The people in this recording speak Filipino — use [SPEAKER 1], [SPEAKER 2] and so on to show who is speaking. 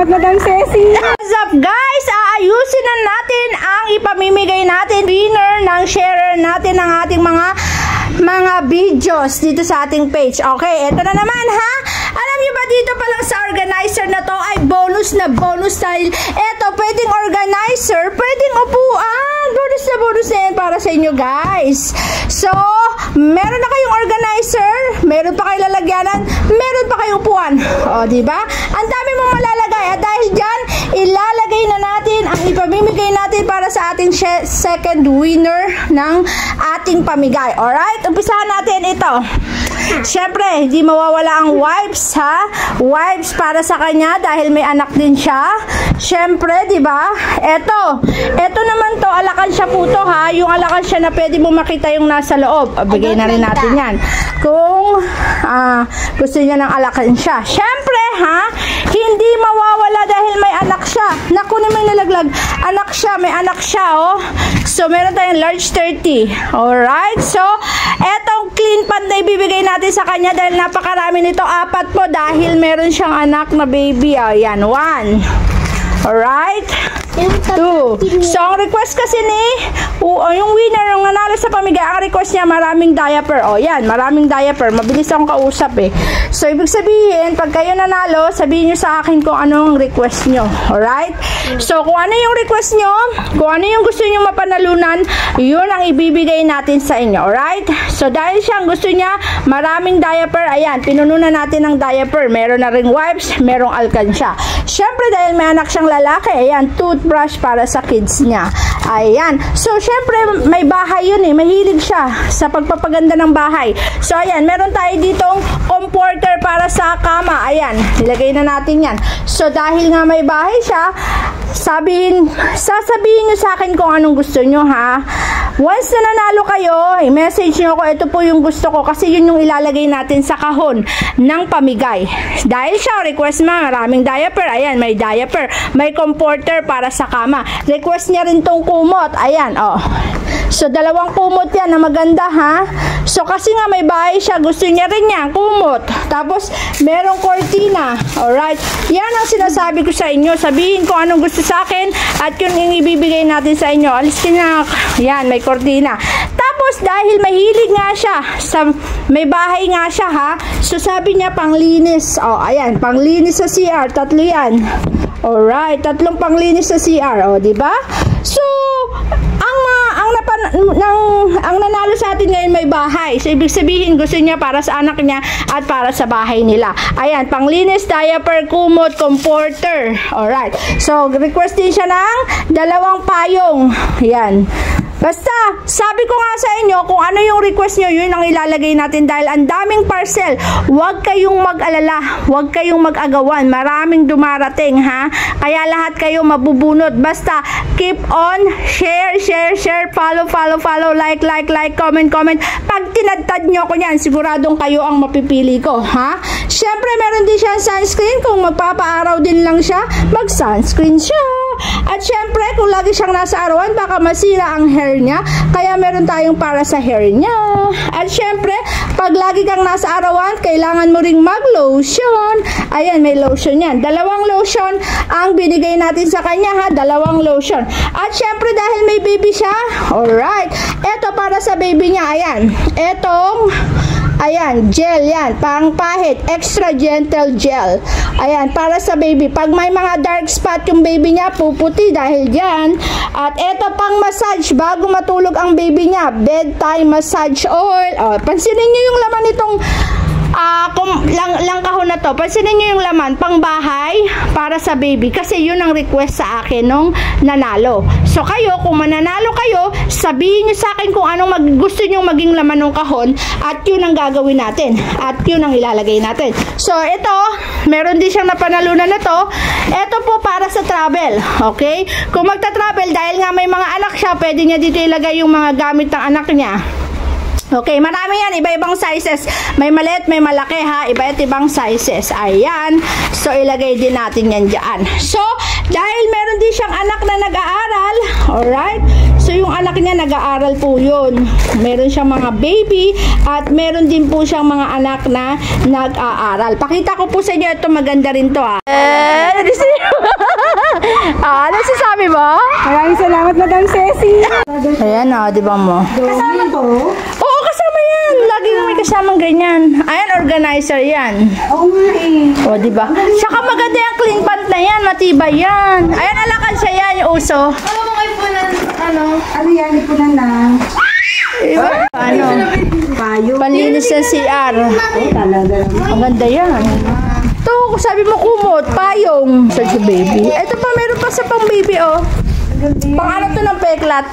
[SPEAKER 1] Salamat, Madam Ceci.
[SPEAKER 2] What's up, guys? Aayusin na natin ang ipamimigay natin winner ng sharer natin ng ating mga videos dito sa ating page. Okay, eto na naman ha. Alam niyo ba dito pa lang sa organizer na to ay bonus na bonus dahil eto pwedeng organizer, pwedeng upuan. Bonus na yan para sa inyo, guys. So, meron na kayong organizer, meron pa kayong lalagyanan, meron pa kayong upuan. O, diba? Ang dami mong malalagay. At dahil dyan, ilalagay na natin ang ipamimigay natin para sa ating second winner ng ating pamigay. Alright? Umpisahan natin ito. Syempre, hindi mawawala ang wipes, ha? Wipes para sa kanya dahil may anak din siya. Syempre, di ba? Ito naman to, alakan siya po to, ha? Yung alakan siya na pwede mo makita yung nasa loob. Bigay na rin natin yan. Kung gusto niya ng alakan siya. Syempre, ha? Hindi mawawala dahil may anak siya. Naku, may nalaglag. May anak siya, oh. So, meron tayong large 30. Alright? So, etong clean pad na ibibigay natin sa kanya dahil napakarami nito. 4 po dahil meron siyang anak na baby. Ayan, 1. Alright? 2. So, ang request kasi ni yung winner, yung nanalo sa pamigay, ang request niya maraming diaper. O, yan, maraming diaper. Mabilis akong kausap eh. So, ibig sabihin, pag kayo nanalo, sabihin nyo sa akin kung ano ang request nyo. Alright? So, kung ano yung request nyo, kung ano yung gusto nyo mapanalunan, yun ang ibibigay natin sa inyo. Alright? So, dahil siyang gusto niya maraming diaper, ayan, pinununan natin ng diaper. Meron na ring wipes, merong alkansya. Syempre, dahil may anak siyang lalaki, ayan, toothbrush para sa kids niya. Ayan. So, syempre, may bahay yun eh. Mahilig siya sa pagpapaganda ng bahay. So, ayan, meron tayo ditong comforter para sa kama. Ayan, nilagay na natin yan. So, dahil nga may bahay siya, sasabihin nyo sa akin kung anong gusto nyo, ha? Once na nanalo kayo, i-message nyo ko, ito po yung gusto ko kasi yun yung ilalagay natin sa kahon ng pamigay. Dahil siya, request mo, maraming diaper. Ayan, may diaper. May comforter para sa kama. Request niya rin tong kumot. Ayan, oh. So, 2 kumot yan na maganda, ha? So, kasi nga may bahay siya, gusto niya rin yan, kumot. Tapos, merong cortina. Alright? Yan ang sinasabi ko sa inyo. Sabihin ko anong gusto sa akin at yun yung ibibigay natin sa inyo. Alis ka na. Yan, may cortina. Tapos, dahil mahilig nga siya, may bahay nga siya, ha? So, sabi niya, panglinis. O, ayan, panglinis sa CR. 3 yan. Alright, 3 panglinis sa CR. O, diba? So, ang nanalo sa atin ngayon may bahay. So, ibig sabihin, gusto niya para sa anak niya at para sa bahay nila. Ayan, panglinis, diaper, kumot, comforter. Alright. So, request din siya ng 2 payong. Ayan. Basta, sabi ko nga sa inyo, kung ano yung request nyo, yun ang ilalagay natin dahil ang daming parcel. Huwag kayong mag-alala, huwag kayong mag-agawan. Maraming dumarating, ha? Kaya lahat kayo mabubunot. Basta, keep on, share, follow, like, comment. Pag tinadtad nyo ko yan, siguradong kayo ang mapipili ko, ha? Siyempre, meron din siyang sunscreen. Kung magpapaaraw din lang siya, mag-sunscreen siya. At syempre, kung lagi siyang nasa arawan, baka masira ang hair niya. Kaya meron tayong para sa hair niya. At syempre, pag lagi kang nasa arawan, kailangan mo ring mag-lotion. Ayan, may lotion yan. 2 lotion ang binigay natin sa kanya, ha? 2 lotion. At syempre, dahil may baby siya, alright. Ito para sa baby niya, ayan. Ayan, gel yan, pangpahit, extra gentle gel. Ayan, para sa baby. Pag may mga dark spot yung baby niya, puputi dahil dyan. At eto pang massage, bago matulog ang baby niya, bedtime massage oil. O, pansinin nyo yung laman nitong lang kahon na to. Pansinin nyo yung laman, pang bahay, para sa baby. Kasi yun ang request sa akin nung nanalo. So kayo, kung mananalo kayo, sabihin nyo sa akin kung anong gusto nyo maging laman ng kahon at yun ang gagawin natin. At yun ang ilalagay natin. So ito, meron din siyang napanalunan na to. Ito po para sa travel. Okay? Kung magta-travel, dahil nga may mga anak siya, pwede niya dito ilagay yung mga gamit ng anak niya. Okay, marami yan, iba-ibang sizes. May maliit, may malaki, ha? Iba't ibang sizes. Ayan. So, ilagay din natin yan dyan. So, dahil meron din siyang anak na nag-aaral, alright? So, yung anak niya nag-aaral po yun. Meron siyang mga baby at meron din po siyang mga anak na nag-aaral. Pakita ko po sa inyo, ito maganda rin to ano sasabi mo?
[SPEAKER 1] Maraming salamat, Madam Ceci.
[SPEAKER 2] Ayan di ba mo?
[SPEAKER 1] Kasama po?
[SPEAKER 2] Oo, kasama yan. Lagi may kasamang ganyan. Ayan, organizer yan.
[SPEAKER 1] Oo nga eh.
[SPEAKER 2] O, di ba? Saka maganda yung clean pant na yan. Matibay yan. Ayan, alakan siya yan, yung uso.
[SPEAKER 1] Ano yan? Ipunan na.
[SPEAKER 2] Diba? Ano?
[SPEAKER 1] Payo.
[SPEAKER 2] Panlinis ng CR.
[SPEAKER 1] Talaga.
[SPEAKER 2] Maganda yan. Ito, sabi mo kumot, payong. Search baby. Ito pa, meron pa sa pang baby, oh. Pang ano to ng peklat.